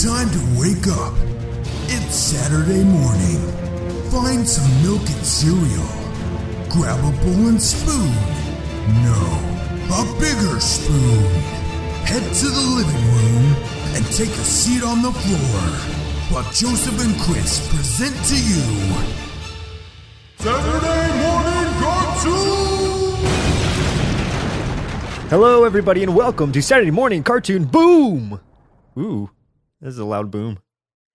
Time to wake up. It's Saturday morning. Find some milk and cereal. Grab a bowl and spoon. No, a bigger spoon. Head to the living room and take a seat on the floor while Joseph and Chris present to you Saturday Morning Cartoon! Hello everybody and welcome to Saturday Morning Cartoon Boom! Ooh, this is a loud boom.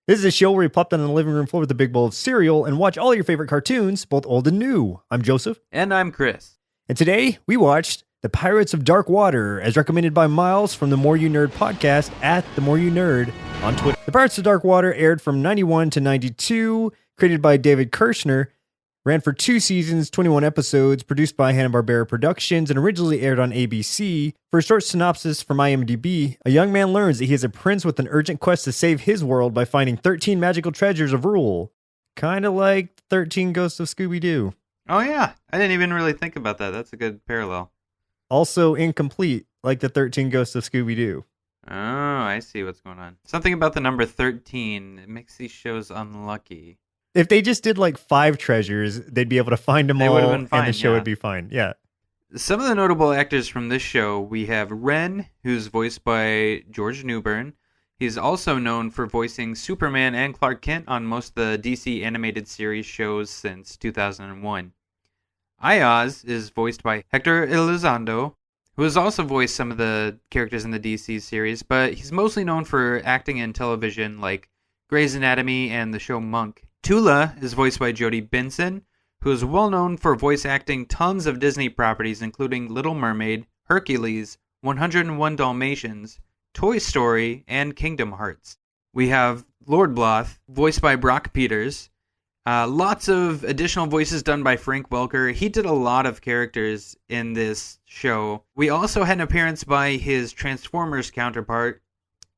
This is a show where we plop down on the living room floor with a big bowl of cereal and watch all your favorite cartoons, both old and new. I'm Joseph. And I'm Chris. And today we watched The Pirates of Dark Water, as recommended by Miles from the More You Nerd podcast at The More You Nerd on Twitter. The Pirates of Dark Water aired from 91 to 92, created by David Kirshner, ran for 2 seasons, 21 episodes, produced by Hanna-Barbera Productions, and originally aired on ABC. For a short synopsis from IMDB, a young man learns that he is a prince with an urgent quest to save his world by finding 13 magical treasures of rule. Kind of like 13 Ghosts of Scooby-Doo. Oh yeah, I didn't even really think about that. That's a good parallel. Also incomplete, like the 13 Ghosts of Scooby-Doo. Oh, I see what's going on. Something about the number 13. It makes these shows unlucky. If they just did like 5 treasures, they'd be able to find them all, would have been fine, and the show yeah. would be fine. Yeah. Some of the notable actors from this show, we have Ren, who's voiced by George Newbern. He's also known for voicing Superman and Clark Kent on most of the DC animated series shows since 2001. Ayaz is voiced by Hector Elizondo, who has also voiced some of the characters in the DC series, but he's mostly known for acting in television like Grey's Anatomy and the show Monk. Tula is voiced by Jodie Benson, who is well known for voice acting tons of Disney properties including Little Mermaid, Hercules, 101 Dalmatians, Toy Story, and Kingdom Hearts. We have Lord Bloth, voiced by Brock Peters. Lots of additional voices done by Frank Welker. He did a lot of characters in this show. We also had an appearance by his Transformers counterpart.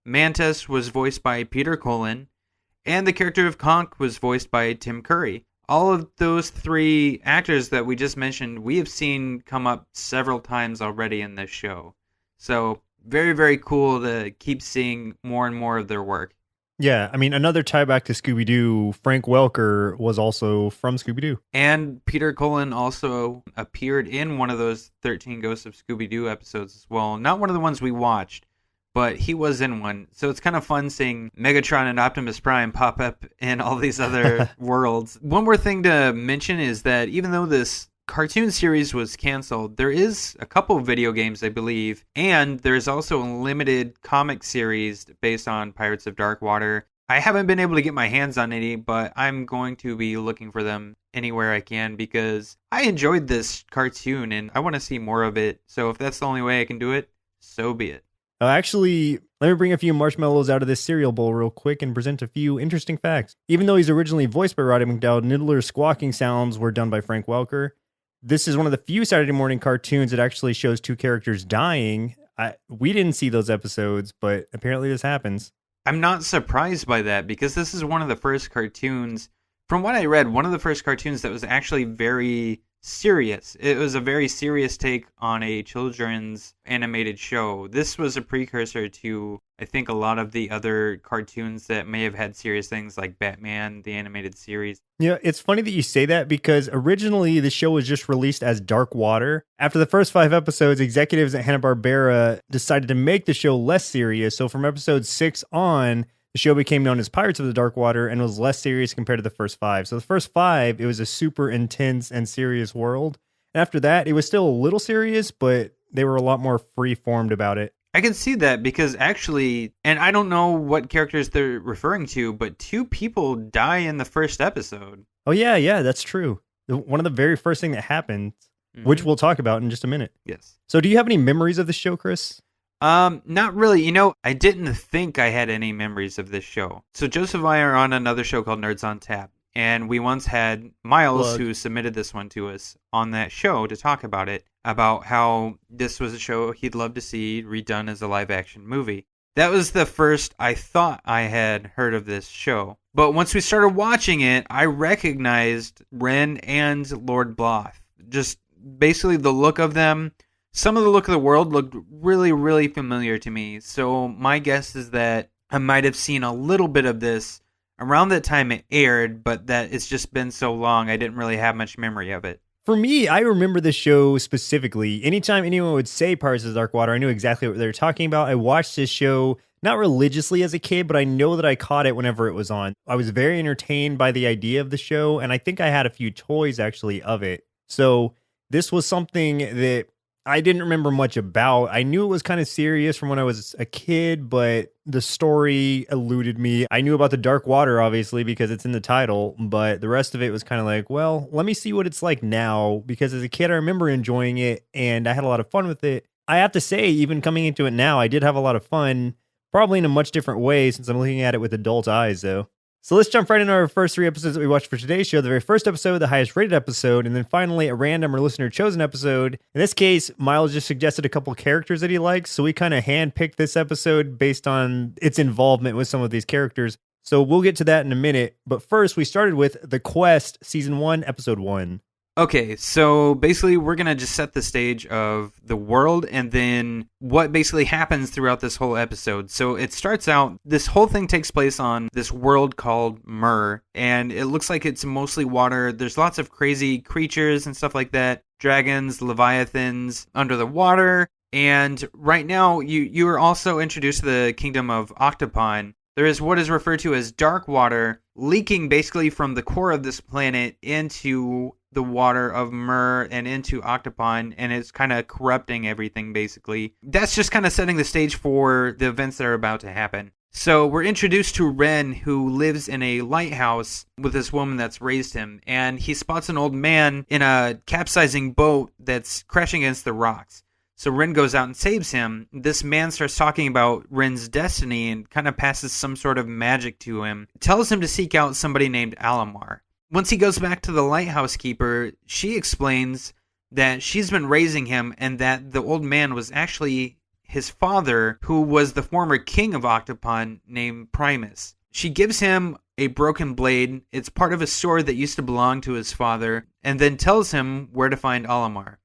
Mantis was voiced by Peter Cullen, and the character of Conk was voiced by Tim Curry. All of those 3 actors that we just mentioned, we have seen come up several times already in this show. So, very, very cool to keep seeing more and more of their work. Yeah, I mean, another tie back to Scooby-Doo, Frank Welker was also from Scooby-Doo. And Peter Cullen also appeared in one of those 13 Ghosts of Scooby-Doo episodes as well. Not one of the ones we watched, but he was in one. So it's kind of fun seeing Megatron and Optimus Prime pop up in all these other worlds. One more thing to mention is that even though this cartoon series was canceled, there is a couple of video games, I believe, and there's also a limited comic series based on Pirates of Dark Water. I haven't been able to get my hands on any, but I'm going to be looking for them anywhere I can because I enjoyed this cartoon and I want to see more of it. So if that's the only way I can do it, so be it. Actually, let me bring a few marshmallows out of this cereal bowl real quick and present a few interesting facts. Even though he's originally voiced by Roddy McDowell, Niddler's squawking sounds were done by Frank Welker. This is one of the few Saturday morning cartoons that actually shows 2 characters dying. We didn't see those episodes, but apparently this happens. I'm not surprised by that because this is one of the first cartoons, from what I read, one of the first cartoons that was actually very serious. It was a very serious take on a children's animated show. This was a precursor to, I think, a lot of the other cartoons that may have had serious things like Batman, the animated series. Yeah, it's funny that you say that because originally the show was just released as Dark Water. After the first 5 episodes, executives at Hanna-Barbera decided to make the show less serious. So from episode 6 on, the show became known as Pirates of the Dark Water and was less serious compared to the first 5. So the first 5, it was a super intense and serious world. And after that, it was still a little serious, but they were a lot more free-formed about it. I can see that because actually, and I don't know what characters they're referring to, but 2 people die in the first episode. Oh, yeah, that's true. One of the very first thing that happened, which we'll talk about in just a minute. Yes. So do you have any memories of the show, Chris? Not really. You know, I didn't think I had any memories of this show. So Joseph and I are on another show called Nerds on Tap. And we once had Miles, who submitted this one to us, on that show to talk about it, about how this was a show he'd love to see redone as a live-action movie. That was the first I thought I had heard of this show. But once we started watching it, I recognized Ren and Lord Bloth. Just basically the look of them. Some of the look of the world looked really, really familiar to me. So my guess is that I might have seen a little bit of this around the time it aired, but that it's just been so long, I didn't really have much memory of it. For me, I remember the show specifically. Anytime anyone would say Pirates of the Dark Water, I knew exactly what they were talking about. I watched this show not religiously as a kid, but I know that I caught it whenever it was on. I was very entertained by the idea of the show, and I think I had a few toys actually of it. So this was something that I didn't remember much about. I knew it was kind of serious from when I was a kid, but the story eluded me. I knew about the dark water, obviously, because it's in the title, but the rest of it was kind of like, well, let me see what it's like now, because as a kid, I remember enjoying it, and I had a lot of fun with it. I have to say, even coming into it now, I did have a lot of fun, probably in a much different way since I'm looking at it with adult eyes, though. So let's jump right into our first 3 episodes that we watched for today's show. The very first episode, the highest rated episode, and then finally a random or listener chosen episode. In this case, Miles just suggested a couple characters that he likes, so we kind of handpicked this episode based on its involvement with some of these characters. So we'll get to that in a minute, but first we started with The Quest, Season 1, Episode 1. Okay, so basically we're going to just set the stage of the world and then what basically happens throughout this whole episode. So it starts out, this whole thing takes place on this world called Myr, and it looks like it's mostly water. There's lots of crazy creatures and stuff like that. Dragons, leviathans under the water. And right now you are also introduced to the kingdom of Octopon. There is what is referred to as dark water leaking basically from the core of this planet into the water of Myr and into Octopon, and it's kind of corrupting everything basically. That's just kind of setting the stage for the events that are about to happen. So we're introduced to Ren, who lives in a lighthouse with this woman that's raised him, and he spots an old man in a capsizing boat that's crashing against the rocks. So Ren goes out and saves him. This man starts talking about Ren's destiny and kind of passes some sort of magic to him. Tells him to seek out somebody named Alamar. Once he goes back to the lighthouse keeper, she explains that she's been raising him and that the old man was actually his father, who was the former king of Octopon named Primus. She gives him a broken blade. It's part of a sword that used to belong to his father, and then tells him where to find Alamar.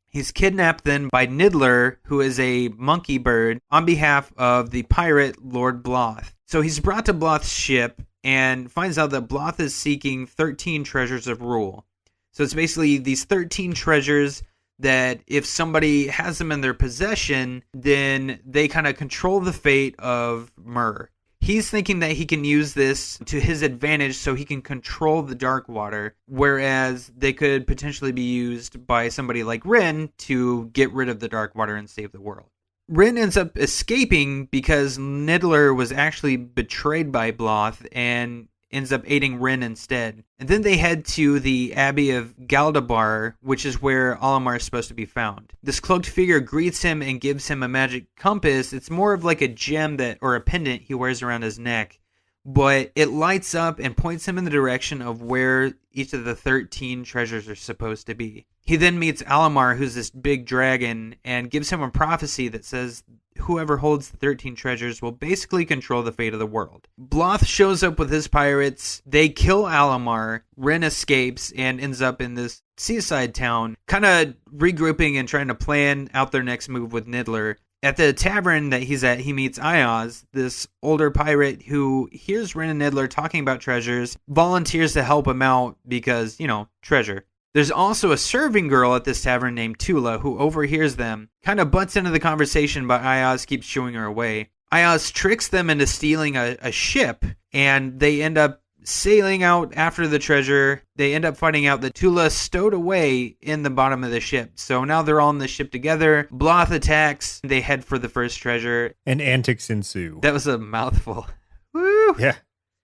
He's kidnapped then by Niddler, who is a monkey bird, on behalf of the pirate Lord Bloth. So he's brought to Bloth's ship and finds out that Bloth is seeking 13 treasures of rule. So it's basically these 13 treasures that if somebody has them in their possession, then they kind of control the fate of Myr. He's thinking that he can use this to his advantage so he can control the dark water, whereas they could potentially be used by somebody like Ren to get rid of the dark water and save the world. Ren ends up escaping because Niddler was actually betrayed by Bloth and ends up aiding Ren instead. And then they head to the Abbey of Galdabar, which is where Alamar is supposed to be found. This cloaked figure greets him and gives him a magic compass. It's more of like a gem or a pendant he wears around his neck, but it lights up and points him in the direction of where each of the 13 treasures are supposed to be. He then meets Alamar, who's this big dragon, and gives him a prophecy that says whoever holds the 13 treasures will basically control the fate of the world. Bloth shows up with his pirates. They kill Alamar. Ren escapes and ends up in this seaside town, kind of regrouping and trying to plan out their next move with Niddler. At the tavern that he's at, he meets Ayaz, this older pirate who hears Ren and Niddler talking about treasures, volunteers to help him out because, treasure. There's also a serving girl at this tavern named Tula who overhears them, kind of butts into the conversation, but Ayaz keeps shooing her away. Ayaz tricks them into stealing a ship, and they end up sailing out after the treasure. They end up finding out that Tula stowed away in the bottom of the ship. So now they're all on the ship together. Bloth attacks. They head for the first treasure. And antics ensue. That was a mouthful. Woo! Yeah.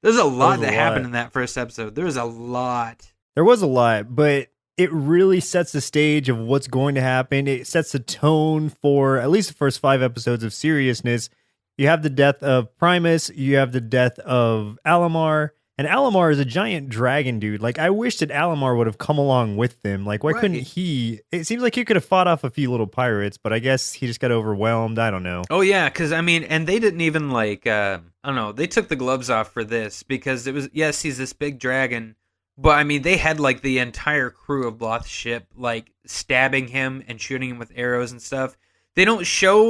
There's a lot that happened in that first episode. There was a lot. There was a lot, but it really sets the stage of what's going to happen. It sets the tone for at least the first 5 episodes of seriousness. You have the death of Primus. You have the death of Alamar. And Alamar is a giant dragon, dude. Like, I wish that Alamar would have come along with them. Like, why couldn't he? It seems like he could have fought off a few little pirates, but I guess he just got overwhelmed. I don't know. Oh, yeah, because, and they didn't even, I don't know, they took the gloves off for this because it was, yes, he's this big dragon, but, they had, the entire crew of Bloth's ship, stabbing him and shooting him with arrows and stuff. They don't show,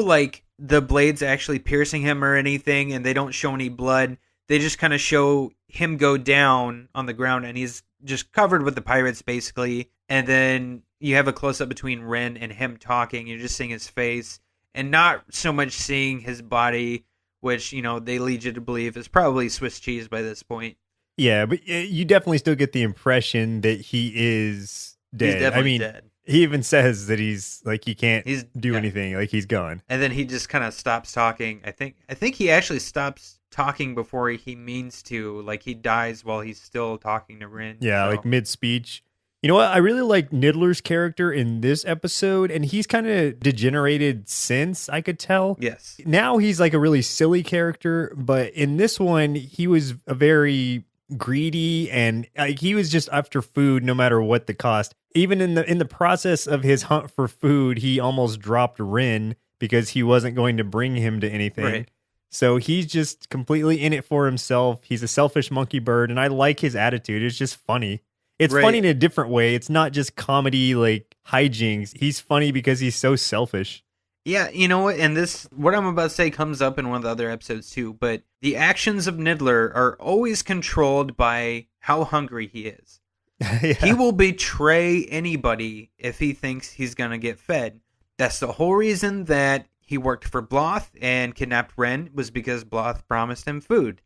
the blades actually piercing him or anything, and they don't show any blood. They just kind of show him go down on the ground, and he's just covered with the pirates, basically. And then you have a close-up between Ren and him talking. You're just seeing his face, and not so much seeing his body, which, you know, they lead you to believe is probably Swiss cheese by this point. Yeah, but you definitely still get the impression that he is dead. He's definitely dead. He even says that he's like he can't do anything, like he's gone. And then he just kind of stops talking. I think he actually stops talking before he means to. Like he dies while he's still talking to Rin. Yeah, like mid-speech. You know what? I really like Niddler's character in this episode, and he's kind of degenerated since, I could tell. Yes. Now he's like a really silly character, but in this one, he was a very greedy, and he was just after food no matter what the cost. Even in the process of his hunt for food, he almost dropped Rin because he wasn't going to bring him to anything. Right. So he's just completely in it for himself. He's a selfish monkey bird, and I like his attitude. It's just funny. It's funny in a different way. It's not just comedy like hijinks. He's funny because he's so selfish. Yeah, you know what? And what I'm about to say comes up in one of the other episodes too, but the actions of Niddler are always controlled by how hungry he is. Yeah. He will betray anybody if he thinks he's going to get fed. That's the whole reason that he worked for Bloth and kidnapped Ren, was because Bloth promised him food.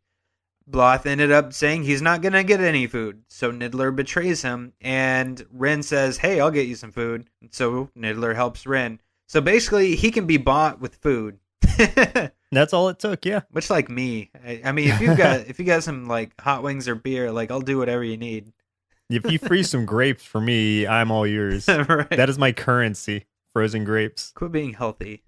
Bloth ended up saying he's not going to get any food, so Niddler betrays him, and Ren says, hey, I'll get you some food. So Niddler helps Ren. So basically, he can be bought with food. That's all it took, yeah. Much like me. I mean, if you got some like hot wings or beer, like I'll do whatever you need. If you freeze some grapes for me, I'm all yours. Right. That is my currency, frozen grapes. Quit being healthy.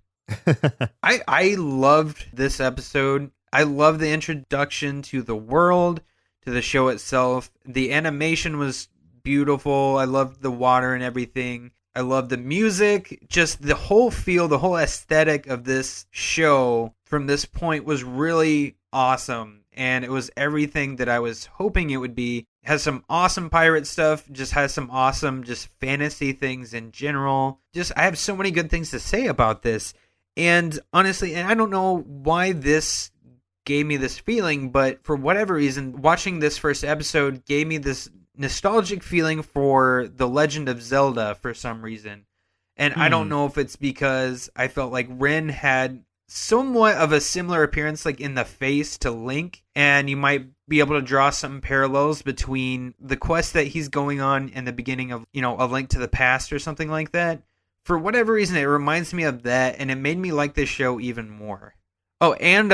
I loved this episode. I love the introduction to the world, to the show itself. The animation was beautiful. I loved the water and everything. I love the music. Just the whole feel, the whole aesthetic of this show from this point was really awesome. And it was everything that I was hoping it would be. It has some awesome pirate stuff. Just has some awesome just fantasy things in general. I have so many good things to say about this. And honestly, and I don't know why this gave me this feeling, but for whatever reason, watching this first episode gave me this nostalgic feeling for The Legend of Zelda for some reason. And I don't know if it's because I felt like Ren had somewhat of a similar appearance, like in the face, to Link, and you might be able to draw some parallels between the quest that he's going on in the beginning of, you know, A Link to the Past or something like that. For whatever reason, it reminds me of that, and it made me like this show even more. Oh, and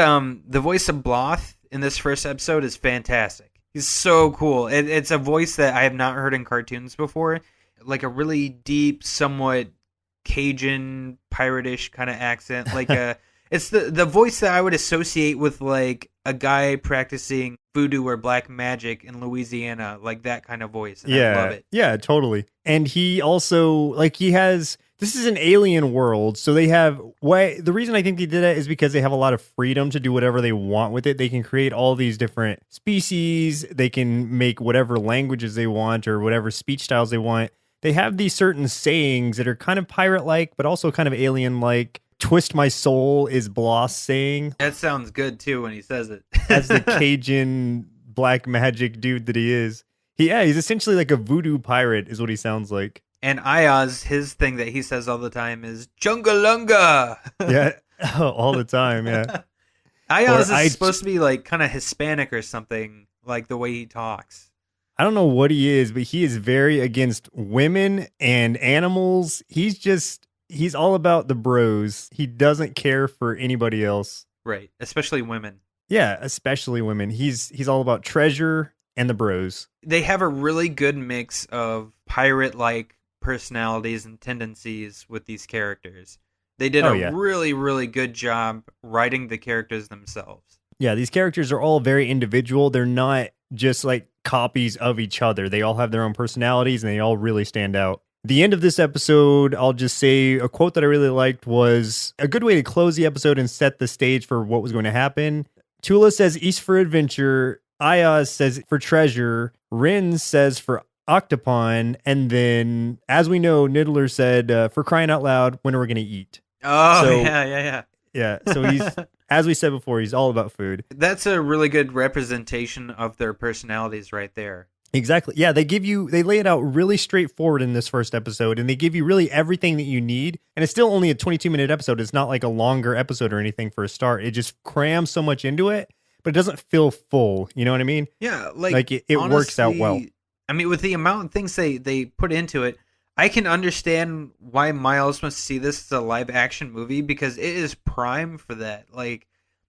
the voice of Bloth in this first episode is fantastic. He's so cool. It's a voice that I have not heard in cartoons before. Like a really deep, somewhat Cajun, pirate-ish kind of accent. Like it's the voice that I would associate with like a guy practicing voodoo or black magic in Louisiana. Like that kind of voice. And I love it. Yeah, totally. And he also, like, this is an alien world, so they have, the reason I think they did that is because they have a lot of freedom to do whatever they want with it. They can create all these different species, they can make whatever languages they want or whatever speech styles they want. They have these certain sayings that are kind of pirate-like, but also kind of alien-like. Twist my soul is Bloss saying. That sounds good, too, when he says it. As the Cajun black magic dude that he is. He's essentially like a voodoo pirate is what he sounds like. And Ayaz, his thing that he says all the time is Chungalunga. Yeah, all the time, yeah. Ayaz is supposed to be like kind of Hispanic or something, like the way he talks. I don't know what he is, but he is very against women and animals. He's all about the bros. He doesn't care for anybody else. Right, especially women. Yeah, especially women. He's all about treasure and the bros. They have a really good mix of pirate-like personalities and tendencies with these characters. They did a really, really good job writing the characters themselves. Yeah, these characters are all very individual. They're not just like copies of each other. They all have their own personalities and they all really stand out. The end of this episode, I'll just say a quote that I really liked was a good way to close the episode and set the stage for what was going to happen. Tula says east for adventure. Ayaz says for treasure. Rin says for Octopon, and then, as we know, Niddler said, for crying out loud, when are we going to eat? Oh, so, yeah. Yeah. So he's, as we said before, he's all about food. That's a really good representation of their personalities right there. Exactly. Yeah, they lay it out really straightforward in this first episode, and they give you really everything that you need. And it's still only a 22-minute episode. It's not like a longer episode or anything for a start. It just crams so much into it, but it doesn't feel full. You know what I mean? Yeah, it honestly, works out well. I mean, with the amount of things they put into it, I can understand why Miles wants to see this as a live action movie, because it is prime for that. Like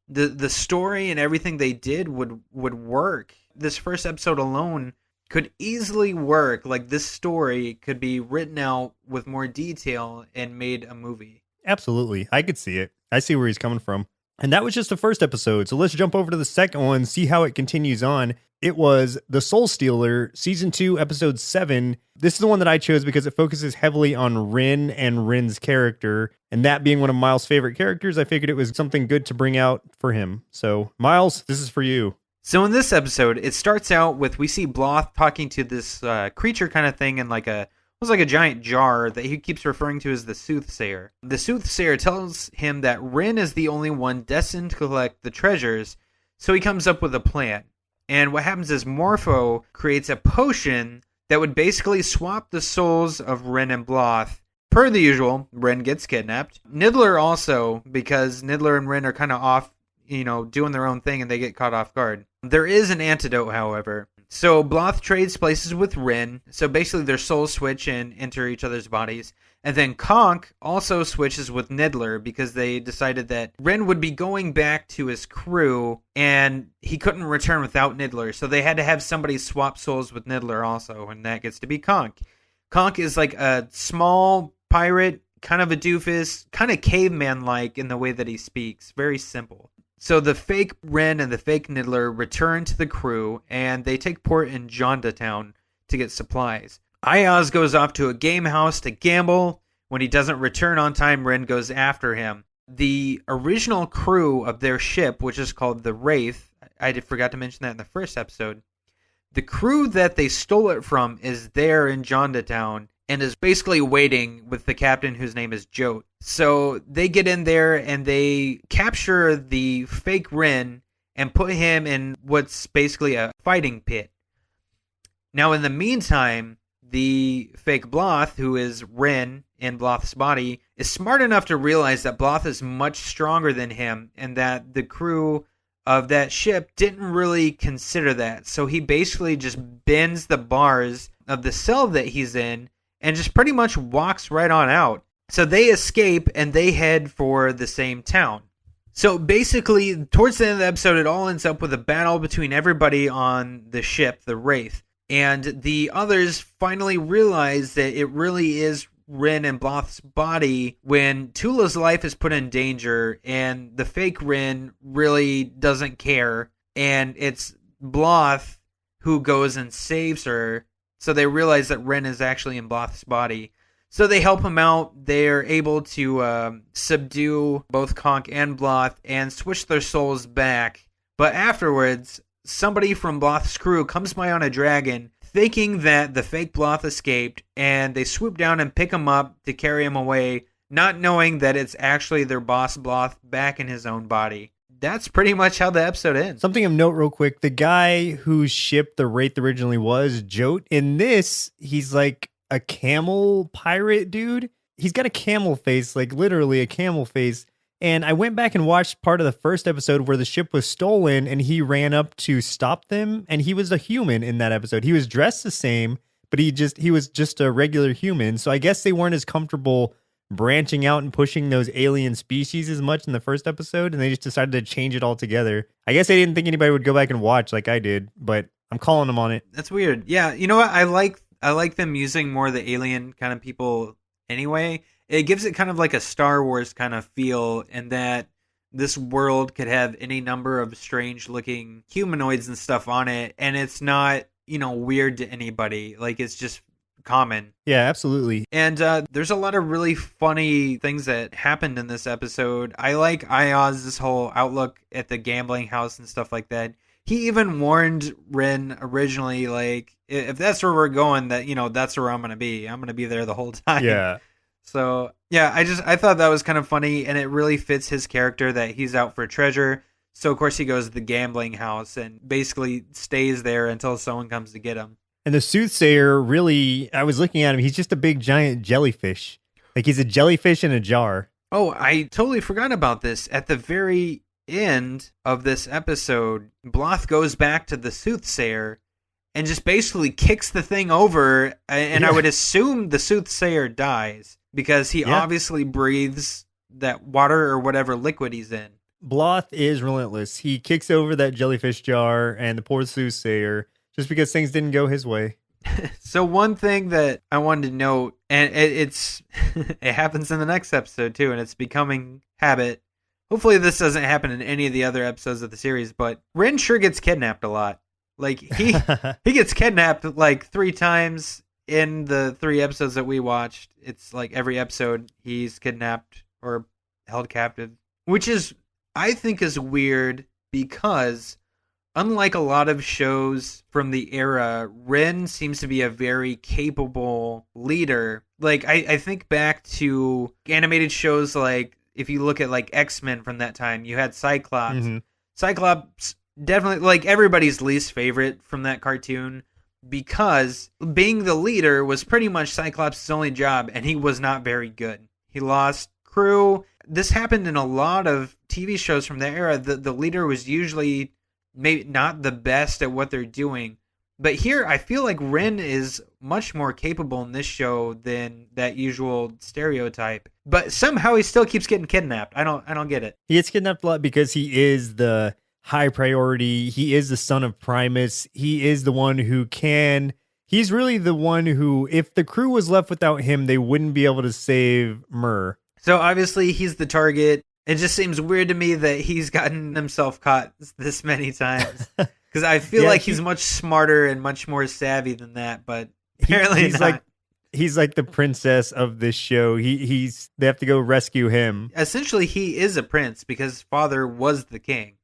the story and everything they did would work. This first episode alone could easily work. Like, this story could be written out with more detail and made a movie. Absolutely. I could see it. I see where he's coming from. And that was just the first episode. So let's jump over to the second one, see how it continues on. It was The Soul Stealer, Season 2, Episode 7. This is the one that I chose because it focuses heavily on Rin and Rin's character. And that being one of Miles' favorite characters, I figured it was something good to bring out for him. So, Miles, this is for you. So in this episode, it starts out with, we see Bloth talking to this creature kind of thing in like a giant jar that he keeps referring to as the Soothsayer. The Soothsayer tells him that Rin is the only one destined to collect the treasures, so he comes up with a plan. And what happens is Morpho creates a potion that would basically swap the souls of Rin and Bloth. Per the usual, Rin gets kidnapped. Niddler also, because Niddler and Rin are kind of off, doing their own thing, and they get caught off guard. There is an antidote, however. So Bloth trades places with Rin. So basically their souls switch and enter each other's bodies. And then Conk also switches with Niddler because they decided that Rin would be going back to his crew and he couldn't return without Niddler. So they had to have somebody swap souls with Niddler also, and that gets to be Conk. Conk is like a small pirate, kind of a doofus, kind of caveman-like in the way that he speaks. Very simple. So the fake Rin and the fake Niddler return to the crew, and they take port in Jondatown to get supplies. Ayaz goes off to a game house to gamble. When he doesn't return on time, Rin goes after him. The original crew of their ship, which is called the Wraith, I forgot to mention that in the first episode, the crew that they stole it from is there in Jondatown and is basically waiting with the captain, whose name is Jote. So they get in there and they capture the fake Rin and put him in what's basically a fighting pit. Now, in the meantime, the fake Bloth, who is Rin in Bloth's body, is smart enough to realize that Bloth is much stronger than him and that the crew of that ship didn't really consider that. So he basically just bends the bars of the cell that he's in and just pretty much walks right on out. So they escape and they head for the same town. So basically, towards the end of the episode, it all ends up with a battle between everybody on the ship, the Wraith. And the others finally realize that it really is Rin and Bloth's body when Tula's life is put in danger and the fake Rin really doesn't care. And it's Bloth who goes and saves her. So they realize that Rin is actually in Bloth's body. So they help him out. They're able to subdue both Conk and Bloth and switch their souls back. But afterwards, somebody from Bloth's crew comes by on a dragon thinking that the fake Bloth escaped, and they swoop down and pick him up to carry him away, not knowing that it's actually their boss Bloth back in his own body. That's pretty much how the episode ends. Something of note real quick, the guy whose ship the Wraith originally was, Jote, in this, he's like a camel pirate dude. He's got a camel face, like literally a camel face. And I went back and watched part of the first episode where the ship was stolen and he ran up to stop them. And he was a human in that episode. He was dressed the same, but he was just a regular human. So I guess they weren't as comfortable branching out and pushing those alien species as much in the first episode. And they just decided to change it all together. I guess I didn't think anybody would go back and watch like I did, but I'm calling them on it. That's weird. Yeah. You know what? I like them using more of the alien kind of people anyway. It gives it kind of like a Star Wars kind of feel, in that this world could have any number of strange looking humanoids and stuff on it, and it's not, weird to anybody. Like, it's just common. Yeah, absolutely. And there's a lot of really funny things that happened in this episode. I like Ayaz's whole outlook at the gambling house and stuff like that. He even warned Rin originally, like, if that's where we're going, that, that's where I'm going to be. I'm going to be there the whole time. Yeah. So yeah, I thought that was kind of funny, and it really fits his character that he's out for treasure. So of course he goes to the gambling house and basically stays there until someone comes to get him. And the soothsayer, really, I was looking at him, he's just a big giant jellyfish. Like he's a jellyfish in a jar. Oh, I totally forgot about this. At the very end of this episode, Bloth goes back to the soothsayer and just basically kicks the thing over, and I would assume the soothsayer dies because he obviously breathes that water or whatever liquid he's in. Bloth is relentless. He kicks over that jellyfish jar and the poor soothsayer just because things didn't go his way. So one thing that I wanted to note, and it's it happens in the next episode too, and it's becoming habit. Hopefully this doesn't happen in any of the other episodes of the series, but Ren sure gets kidnapped a lot. Like he gets kidnapped like 3 times in the 3 episodes that we watched. It's like every episode he's kidnapped or held captive, which is I think is weird because unlike a lot of shows from the era, Ren seems to be a very capable leader. Like I think back to animated shows like if you look at like X-Men from that time, you had Cyclops. Mm-hmm. Cyclops definitely like everybody's least favorite from that cartoon because being the leader was pretty much Cyclops' only job, and he was not very good. He lost crew. This happened in a lot of TV shows from that era. The leader was usually maybe not the best at what they're doing. But here, I feel like Ren is much more capable in this show than that usual stereotype. But somehow he still keeps getting kidnapped. I don't get it. He gets kidnapped a lot because he is the high priority. He is the son of Primus. He is the one who can. He's really the one who, if the crew was left without him, they wouldn't be able to save Myrrh. So obviously he's the target. It just seems weird to me that he's gotten himself caught this many times. Because I feel like he's much smarter and much more savvy than that, but apparently he's not. He's like the princess of this show. They have to go rescue him. Essentially, he is a prince because his father was the king.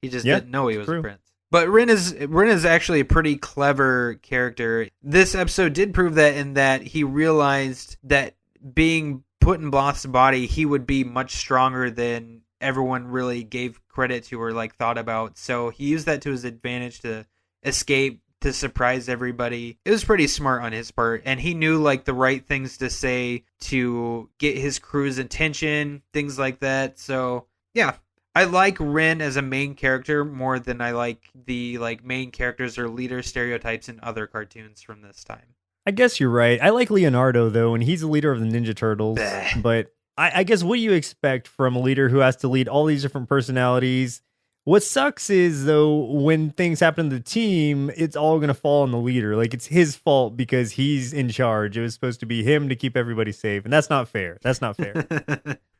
He just didn't know he was a prince. But Ren is actually a pretty clever character. This episode did prove that in that he realized that being put in Bloth's body, he would be much stronger than everyone really gave credit to or like thought about. So he used that to his advantage to escape, to surprise everybody. It was pretty smart on his part, and he knew like the right things to say to get his crew's attention, things like that. So yeah, I like Ren as a main character more than I like the like main characters or leader stereotypes in other cartoons from this time. I guess you're right. I like Leonardo though, and he's the leader of the Ninja Turtles. But I guess what do you expect from a leader who has to lead all these different personalities? What sucks is, though, when things happen to the team, it's all going to fall on the leader. Like, it's his fault because he's in charge. It was supposed to be him to keep everybody safe, and that's not fair. That's not fair.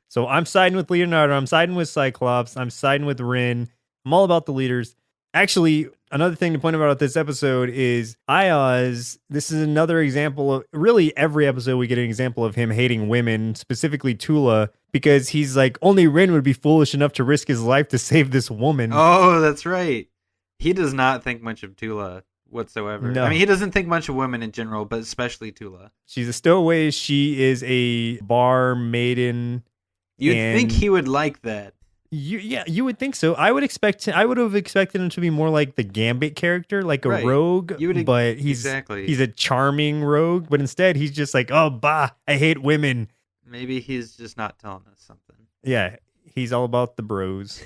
So I'm siding with Leonardo. I'm siding with Cyclops. I'm siding with Rin. I'm all about the leaders. Actually, another thing to point about this episode is Ayaz. This is another example of, really every episode we get an example of him hating women, specifically Tula, because he's like, only Rin would be foolish enough to risk his life to save this woman. Oh, that's right. He does not think much of Tula whatsoever. No. I mean, he doesn't think much of women in general, but especially Tula. She's a stowaway. She is a bar maiden. You'd think he would like that. You would think so. I would have expected him to be more like the Gambit character, like a rogue. But he's a charming rogue. But instead, he's just like, oh, bah, I hate women. Maybe he's just not telling us something. Yeah, he's all about the bros.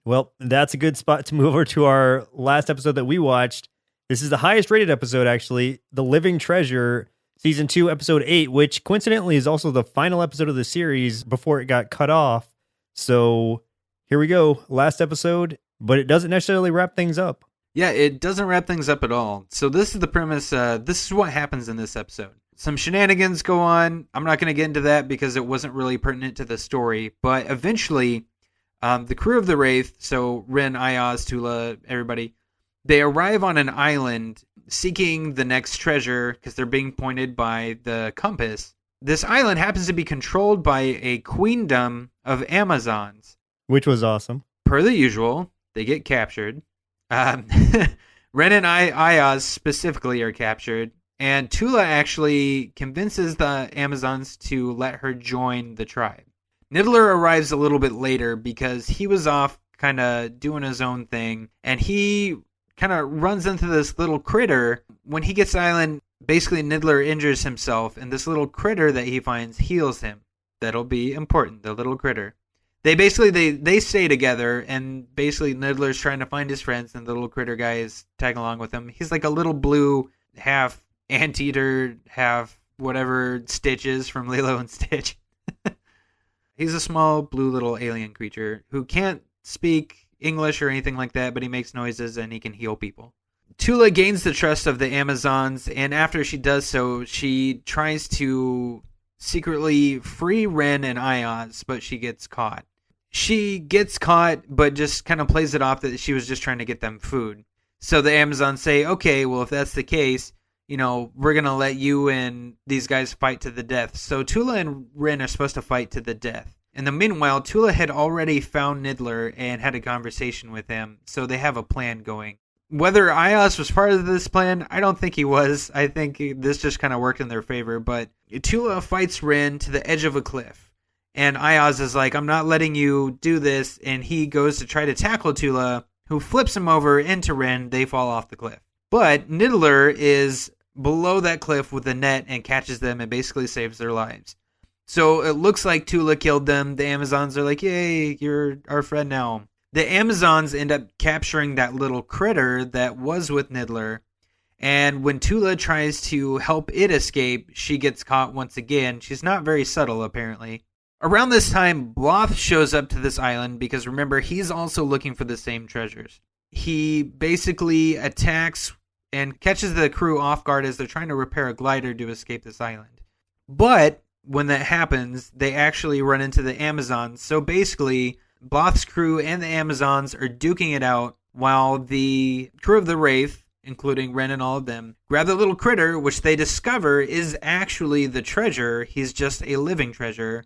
Well, that's a good spot to move over to our last episode that we watched. This is the highest rated episode, actually, The Living Treasure, Season 2, Episode 8, which coincidentally is also the final episode of the series before it got cut off. So here we go. Last episode, but it doesn't necessarily wrap things up. Yeah, it doesn't wrap things up at all. So this is the premise. This is what happens in this episode. Some shenanigans go on. I'm not going to get into that because it wasn't really pertinent to the story. But eventually, the crew of the Wraith, so Ren, Ayaz, Tula, everybody, they arrive on an island seeking the next treasure because they're being pointed by the compass. This island happens to be controlled by a queendom of Amazons. Which was awesome. Per the usual, they get captured. Ren and Ayaz specifically are captured. And Tula actually convinces the Amazons to let her join the tribe. Niddler arrives a little bit later because he was off kind of doing his own thing, and he kind of runs into this little critter. When he gets to the island, basically Niddler injures himself, and this little critter that he finds heals him. That'll be important, the little critter. They stay together, and basically Niddler's trying to find his friends, and the little critter guy is tagging along with him. He's like a little blue, half anteater, half whatever Stitch is from Lilo and Stitch. He's a small blue little alien creature who can't speak English or anything like that, but he makes noises and he can heal people. Tula gains the trust of the Amazons, and after she does so, she tries to secretly free Ren and Ayaz, but she gets caught. She gets caught, but just kind of plays it off that she was just trying to get them food. So the Amazons say, okay, well, if that's the case, we're going to let you and these guys fight to the death. So Tula and Ren are supposed to fight to the death. In the meanwhile, Tula had already found Niddler and had a conversation with him, so they have a plan going. Whether Ayaz was part of this plan, I don't think he was. I think this just kind of worked in their favor, but Tula fights Ren to the edge of a cliff. And Ayaz is like, I'm not letting you do this, and he goes to try to tackle Tula, who flips him over into Ren. They fall off the cliff. But Niddler is below that cliff with a net and catches them and basically saves their lives. So it looks like Tula killed them. The Amazons are like, yay, you're our friend now. The Amazons end up capturing that little critter that was with Niddler. And when Tula tries to help it escape, she gets caught once again. She's not very subtle, apparently. Around this time, Bloth shows up to this island because, remember, he's also looking for the same treasures. He basically attacks and catches the crew off guard as they're trying to repair a glider to escape this island. But when that happens, they actually run into the Amazons. So basically, Bloth's crew and the Amazons are duking it out while the crew of the Wraith, including Ren and all of them, grab the little critter, which they discover is actually the treasure. He's just a living treasure.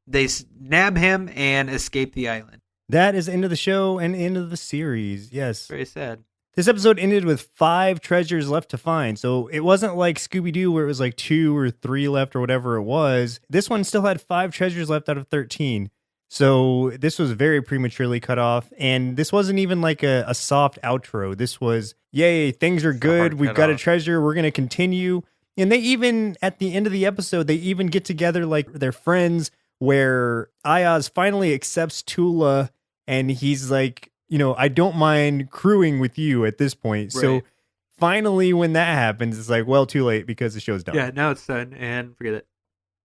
They nab him and escape the island. That is the end of the show and end of the series. Yes. Very sad. This episode ended with 5 treasures left to find. So it wasn't like Scooby-Doo where it was like 2 or 3 left or whatever it was. This one still had 5 treasures left out of 13. So this was very prematurely cut off. And this wasn't even like a soft outro. This was, yay, things are good. We've got a treasure. We're going to continue. And they even, at the end of the episode, they even get together like they're friends, where Ayaz finally accepts Tula and he's like, I don't mind crewing with you at this point. Right. So finally, when that happens, it's like, well, too late because the show's done. Yeah, now it's done and forget it.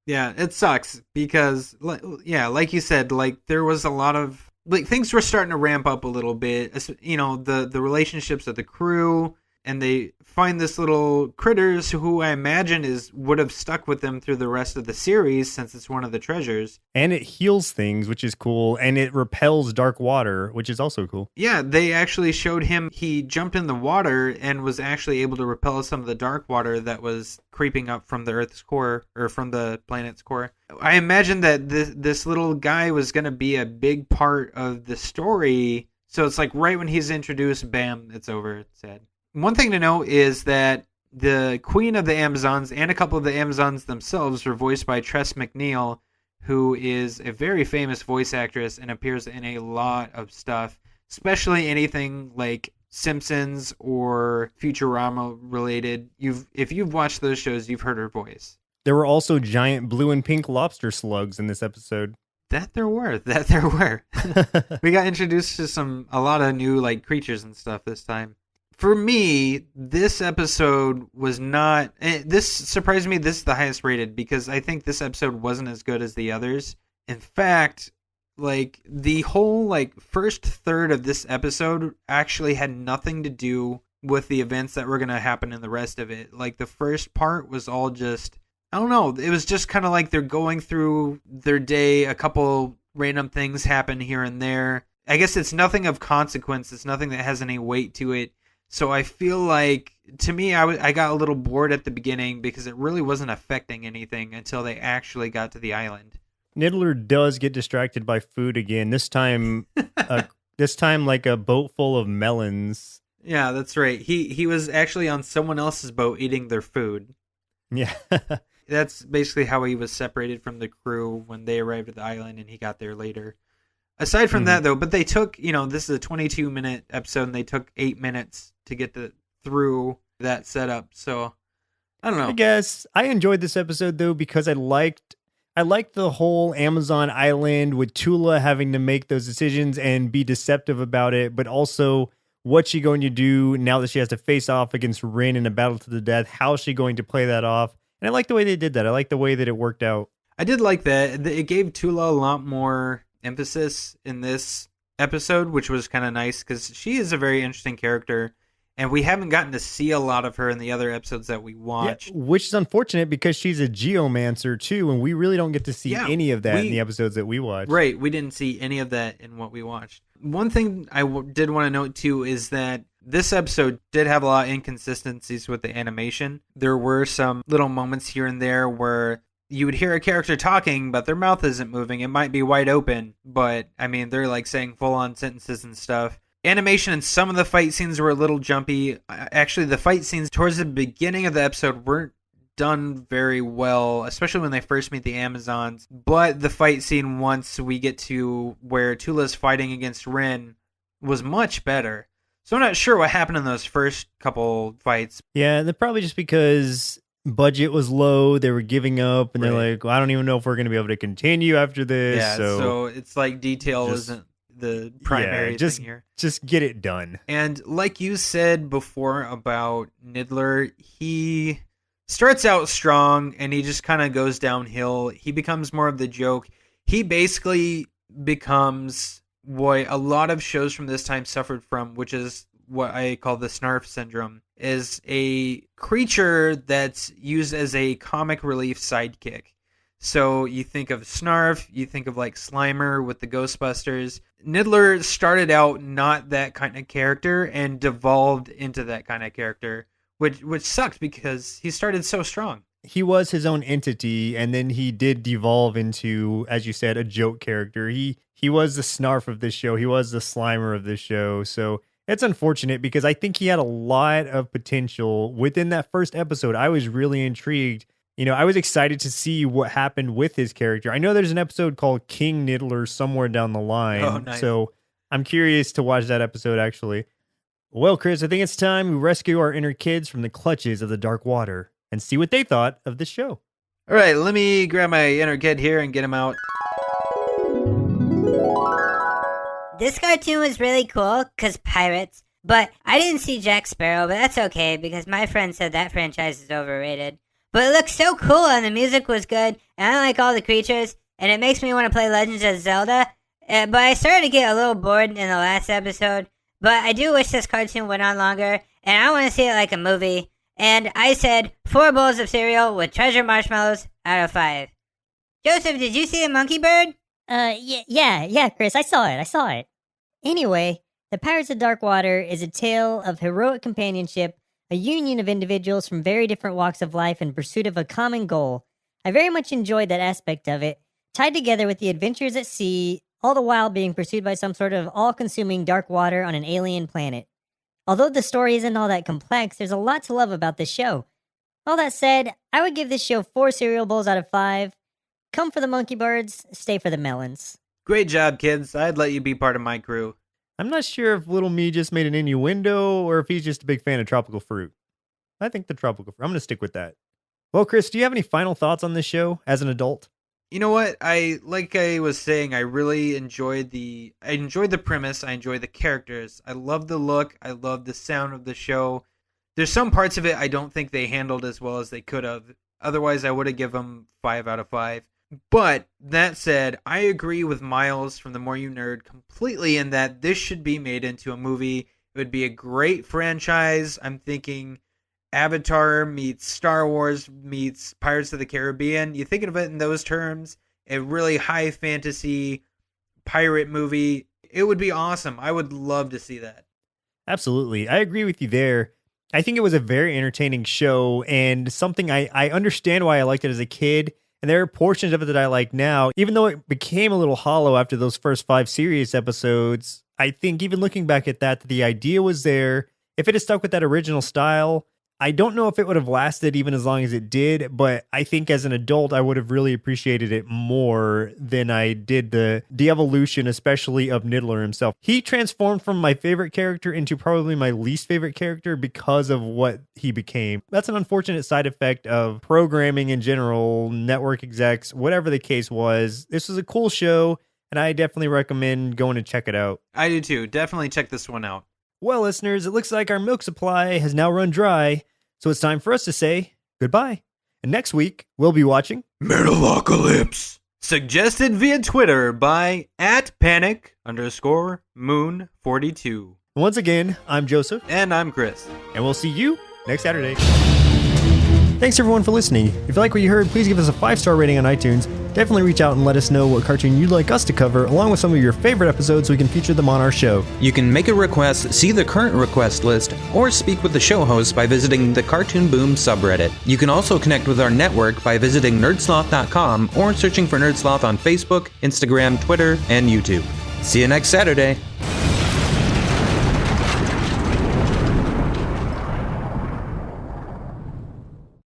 Yeah, it sucks because, like you said, like there was a lot of, like things were starting to ramp up a little bit. The relationships of the crew, and they find this little critters who I imagine would have stuck with them through the rest of the series since it's one of the treasures. And it heals things, which is cool, and it repels dark water, which is also cool. Yeah, they actually showed him, he jumped in the water and was actually able to repel some of the dark water that was creeping up from the Earth's core, or from the planet's core. I imagine that this little guy was going to be a big part of the story, so it's like right when he's introduced, bam, it's over, it's sad. One thing to know is that the Queen of the Amazons and a couple of the Amazons themselves were voiced by Tress MacNeille, who is a very famous voice actress and appears in a lot of stuff, especially anything like Simpsons or Futurama related. If you've watched those shows, you've heard her voice. There were also giant blue and pink lobster slugs in this episode. That there were. We got introduced to a lot of new like creatures and stuff this time. For me, this episode was not... This surprised me. This is the highest rated because I think this episode wasn't as good as the others. In fact, like the whole like first third of this episode actually had nothing to do with the events that were going to happen in the rest of it. Like the first part was all just... I don't know. It was just kind of like they're going through their day. A couple random things happen here and there. I guess it's nothing of consequence. It's nothing that has any weight to it. So I feel like, to me, I got a little bored at the beginning because it really wasn't affecting anything until they actually got to the island. Niddler does get distracted by food again. This time like a boat full of melons. Yeah, that's right. He was actually on someone else's boat eating their food. Yeah. That's basically how he was separated from the crew when they arrived at the island and he got there later. Aside from that, though, but they took, this is a 22-minute episode and they took 8 minutes to get through that setup. So, I don't know. I guess I enjoyed this episode, though, because I liked the whole Amazon island with Tula having to make those decisions and be deceptive about it, but also what's she going to do now that she has to face off against Rin in a battle to the death? How's she going to play that off? And I like the way they did that. I like the way that it worked out. I did like that. It gave Tula a lot more emphasis in this episode, which was kind of nice because she is a very interesting character. And we haven't gotten to see a lot of her in the other episodes that we watched. Yeah, which is unfortunate because she's a geomancer too, and we really don't get to see any of that in the episodes that we watched. Right, we didn't see any of that in what we watched. One thing I did want to note too is that this episode did have a lot of inconsistencies with the animation. There were some little moments here and there where you would hear a character talking, but their mouth isn't moving. It might be wide open, but I mean, they're like saying full-on sentences and stuff. Animation in some of the fight scenes were a little jumpy. Actually, the fight scenes towards the beginning of the episode weren't done very well, especially when they first meet the Amazons. But the fight scene once we get to where Tula's fighting against Rin was much better. So I'm not sure what happened in those first couple fights. Yeah, they're probably just because budget was low, they were giving up, and they're like, well, I don't even know if we're going to be able to continue after this. Yeah, so it's like detail isn't the primary thing here. Just get it done. And like you said before about Niddler, he starts out strong and he just kind of goes downhill. He becomes more of the joke. He basically becomes what a lot of shows from this time suffered from, which is what I call the Snarf syndrome, is a creature that's used as a comic relief sidekick. So you think of Snarf, you think of like Slimer with the Ghostbusters. Niddler started out not that kind of character and devolved into that kind of character, which sucked because he started so strong. He was his own entity, and then he did devolve into, as you said, a joke character. He was the Snarf of this show. He was the Slimer of this show. So it's unfortunate because I think he had a lot of potential. Within that first episode, I was really intrigued. I was excited to see what happened with his character. I know there's an episode called King Niddler somewhere down the line. Oh, nice. So I'm curious to watch that episode, actually. Well, Chris, I think it's time we rescue our inner kids from the clutches of the dark water and see what they thought of the show. All right, let me grab my inner kid here and get him out. This cartoon was really cool because pirates, but I didn't see Jack Sparrow, but that's okay because my friend said that franchise is overrated. But it looks so cool and the music was good, and I like all the creatures, and it makes me want to play Legends of Zelda. But I started to get a little bored in the last episode, but I do wish this cartoon went on longer, and I want to see it like a movie. And I said 4 bowls of cereal with treasure marshmallows out of 5. Joseph, did you see the monkey bird? Yeah, Chris, I saw it. Anyway, The Pirates of Dark Water is a tale of heroic companionship, a union of individuals from very different walks of life in pursuit of a common goal. I very much enjoyed that aspect of it, tied together with the adventures at sea, all the while being pursued by some sort of all-consuming dark water on an alien planet. Although the story isn't all that complex, there's a lot to love about this show. All that said, I would give this show 4 cereal bowls out of 5. Come for the monkey birds, stay for the melons. Great job, kids. I'd let you be part of my crew. I'm not sure if little me just made an innuendo or if he's just a big fan of tropical fruit. I think the tropical fruit. I'm going to stick with that. Well, Chris, do you have any final thoughts on this show as an adult? You know what? Like I was saying, I really enjoyed the premise. I enjoyed the characters. I love the look. I love the sound of the show. There's some parts of it I don't think they handled as well as they could have. Otherwise, I would have given them 5 out of 5. But that said, I agree with Miles from The More You Nerd completely in that this should be made into a movie. It would be a great franchise. I'm thinking Avatar meets Star Wars meets Pirates of the Caribbean. You think of it in those terms, a really high fantasy pirate movie. It would be awesome. I would love to see that. Absolutely. I agree with you there. I think it was a very entertaining show and something I understand why I liked it as a kid. And there are portions of it that I like now, even though it became a little hollow after those first 5 serious episodes. I think even looking back at that, the idea was there. If it had stuck with that original style, I don't know if it would have lasted even as long as it did, but I think as an adult, I would have really appreciated it more than I did the de-evolution, especially of Niddler himself. He transformed from my favorite character into probably my least favorite character because of what he became. That's an unfortunate side effect of programming in general, network execs, whatever the case was. This was a cool show, and I definitely recommend going and check it out. I do too. Definitely check this one out. Well, listeners, it looks like our milk supply has now run dry. So it's time for us to say goodbye. And next week, we'll be watching Metalocalypse. Suggested via Twitter by @panic_moon42. Once again, I'm Joseph. And I'm Chris. And we'll see you next Saturday. Thanks everyone for listening. If you like what you heard, please give us a 5-star rating on iTunes. Definitely reach out and let us know what cartoon you'd like us to cover, along with some of your favorite episodes so we can feature them on our show. You can make a request, see the current request list, or speak with the show host by visiting the Cartoon Boom subreddit. You can also connect with our network by visiting nerdsloth.com or searching for Nerdsloth on Facebook, Instagram, Twitter, and YouTube. See you next Saturday.